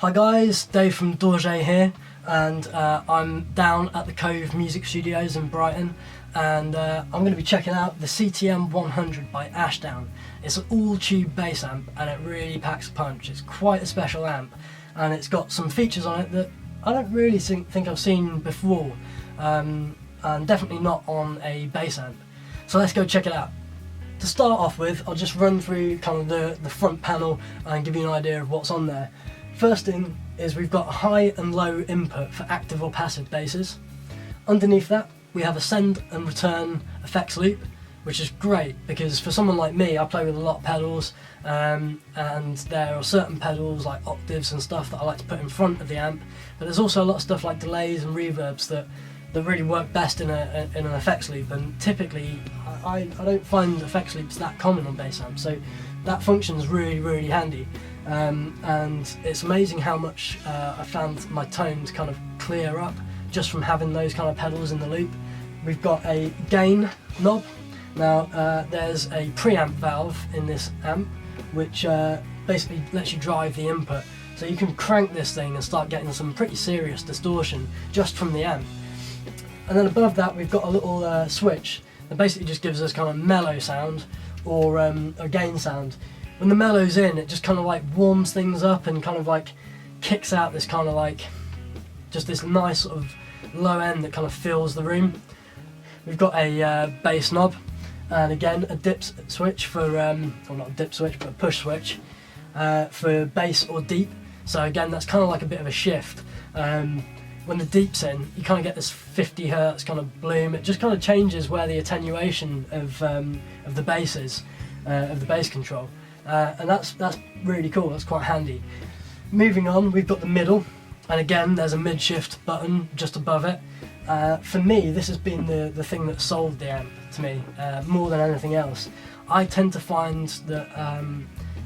Hi guys, Dave from Dorje here, and I'm down at the Cove Music Studios in Brighton, and I'm going to be checking out the CTM 100 by Ashdown. It's an all-tube bass amp and it really packs a punch. It's quite a special amp and it's got some features on it that I don't really think I've seen before, and definitely not on a bass amp. So let's go check it out. To start off with, I'll just run through kind of the front panel and give you an idea of what's on there. First thing is we've got high and low input for active or passive basses. Underneath that we have a send and return effects loop, which is great because for someone like me, I play with a lot of pedals, and there are certain pedals like octaves and stuff that I like to put in front of the amp, but there's also a lot of stuff like delays and reverbs that really work best in an effects loop, and typically I don't find effects loops that common on bass amps, so that function is really handy. And it's amazing how much I found my tones kind of clear up just from having those kind of pedals in the loop. We've got a gain knob. Now there's a preamp valve in this amp which basically lets you drive the input, so you can crank this thing and start getting some pretty serious distortion just from the amp. And then above that we've got a little switch that basically just gives us kind of mellow sound or a gain sound. When the mellow's in, it just kind of like warms things up and kind of like kicks out this kind of like just this nice sort of low end that kind of fills the room. We've got a bass knob and again a dip switch for, well not a dip switch but a push switch for bass or deep. So again that's kind of like a bit of a shift. When the deep's in, you kind of get this 50 Hz kind of bloom. It just kind of changes where the attenuation of the bass is, of the bass control. And that's really cool, that's quite handy. Moving on, we've got the middle, and again there's a mid shift button just above it. For me, this has been the thing that sold the amp to me more than anything else. I tend to find that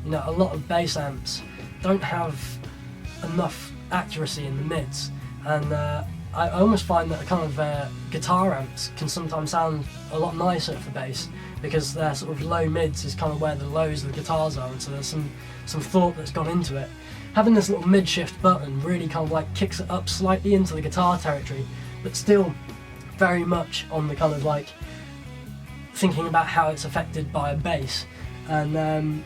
you know, a lot of bass amps don't have enough accuracy in the mids, and I almost find that kind of guitar amps can sometimes sound a lot nicer for bass, because their sort of low mids is kind of where the lows of the guitars are, and so there's some thought that's gone into it. Having this little mid shift button really kind of like kicks it up slightly into the guitar territory, but still very much on the kind of like thinking about how it's affected by a bass, and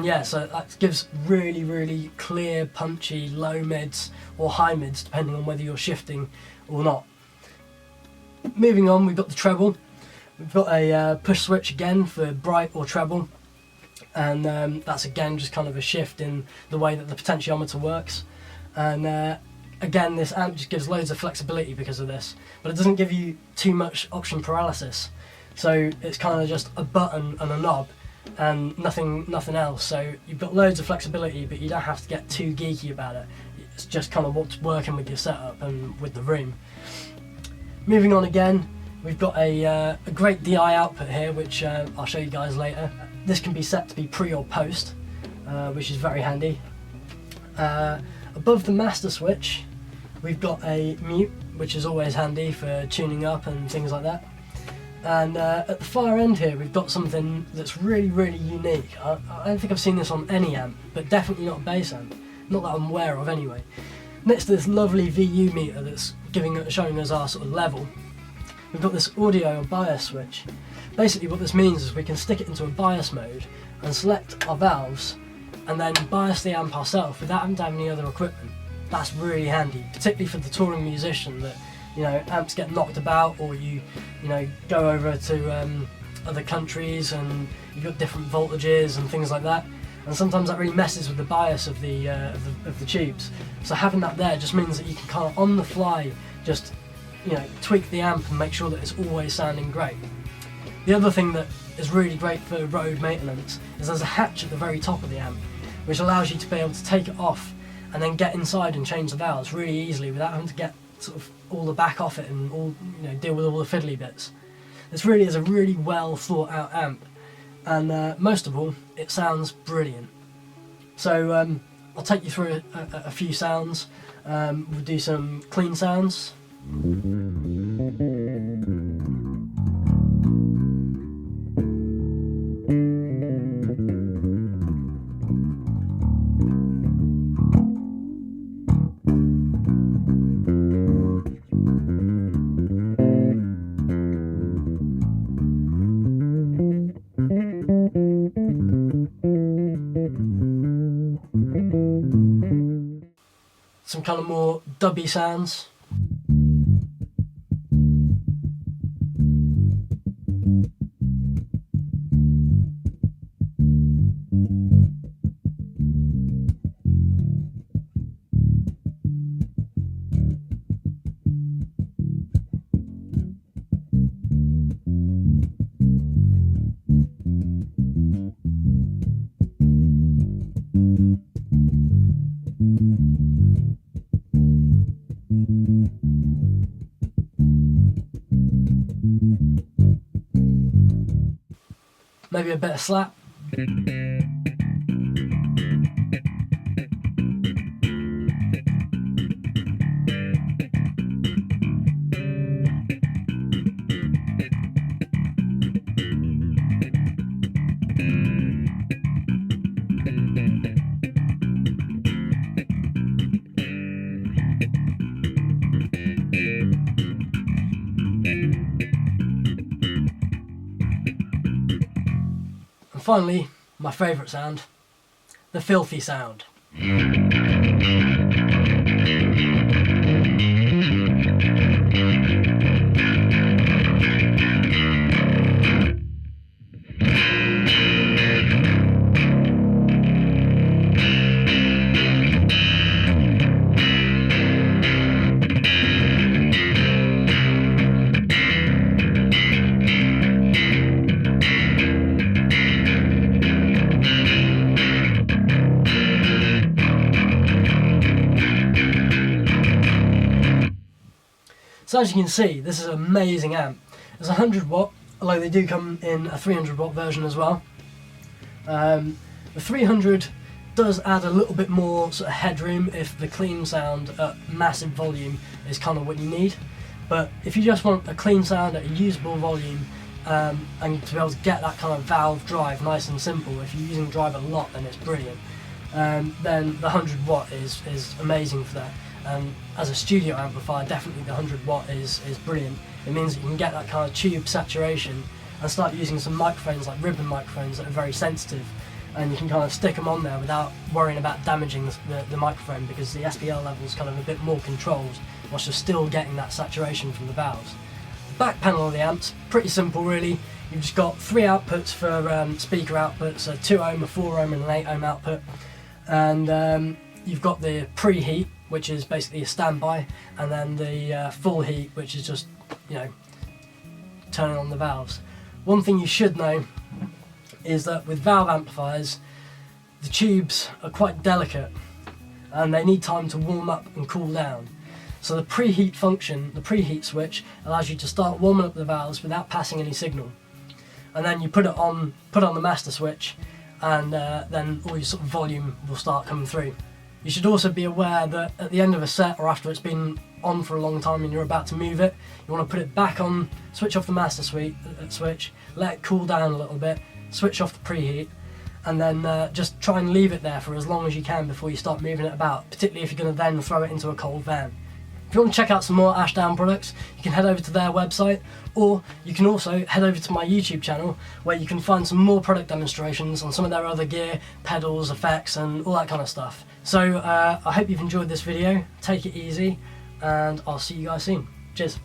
yeah, so that gives really clear, punchy low mids or high mids depending on whether you're shifting or not. Moving on, we've got the treble. We've got a push switch again for bright or treble, and that's again just kind of a shift in the way that the potentiometer works. And again, this amp just gives loads of flexibility because of this, but it doesn't give you too much option paralysis. So it's kind of just a button and a knob and nothing else. So you've got loads of flexibility, but you don't have to get too geeky about it. It's just kind of what's working with your setup and with the room. Moving on again, we've got a great DI output here, which I'll show you guys later. This can be set to be pre or post, which is very handy. Above the master switch, we've got a mute, which is always handy for tuning up and things like that. And at the far end here, we've got something that's really unique. I don't think I've seen this on any amp, but definitely not a bass amp. Not that I'm aware of anyway. Next to this lovely VU meter that's showing us our sort of level, we've got this audio or bias switch. Basically what this means is we can stick it into a bias mode and select our valves and then bias the amp ourselves without having to have any other equipment. That's really handy, particularly for the touring musician that, you know, amps get knocked about, or you know, go over to other countries and you've got different voltages and things like that, and sometimes that really messes with the bias of the tubes. So having that there just means that you can kind of on the fly just, you know, tweak the amp and make sure that it's always sounding great. The other thing that is really great for road maintenance is there's a hatch at the very top of the amp, which allows you to be able to take it off and then get inside and change the valves really easily without having to get sort of all the back off it and all, you know, deal with all the fiddly bits. This really is a really well thought out amp, and most of all, it sounds brilliant. So I'll take you through a few sounds. We'll do some clean sounds. some kind of more dubby sounds. Maybe a bit of slap. And finally, my favourite sound, the filthy sound. So as you can see, this is an amazing amp. It's 100 watt, although they do come in a 300 watt version as well. The 300 does add a little bit more sort of headroom if the clean sound at massive volume is kind of what you need. But if you just want a clean sound at a usable volume, and to be able to get that kind of valve drive nice and simple, if you're using drive a lot then it's brilliant. Then the 100 watt is amazing for that. And as a studio amplifier, definitely the 100 watt is brilliant. It means that you can get that kind of tube saturation and start using some microphones like ribbon microphones that are very sensitive, and you can kind of stick them on there without worrying about damaging the microphone, because the SPL level is kind of a bit more controlled whilst you're still getting that saturation from the valves. The back panel of the amp's pretty simple really. You've just got 3 outputs for speaker outputs, a 2 ohm, a 4 ohm and an 8 ohm output, and you've got the preheat, which is basically a standby, and then the full heat, which is just, you know, turning on the valves. One thing you should know is that with valve amplifiers, the tubes are quite delicate and they need time to warm up and cool down. So the preheat function, the preheat switch, allows you to start warming up the valves without passing any signal. And then you put on the master switch, and then all your sort of volume will start coming through. You should also be aware that at the end of a set, or after it's been on for a long time and you're about to move it, you want to put it back on, switch off the master switch, let it cool down a little bit, switch off the preheat, and then just try and leave it there for as long as you can before you start moving it about, particularly if you're going to then throw it into a cold van. If you want to check out some more Ashdown products, you can head over to their website, or you can also head over to my YouTube channel, where you can find some more product demonstrations on some of their other gear, pedals, effects and all that kind of stuff. So I hope you've enjoyed this video, take it easy, and I'll see you guys soon. Cheers.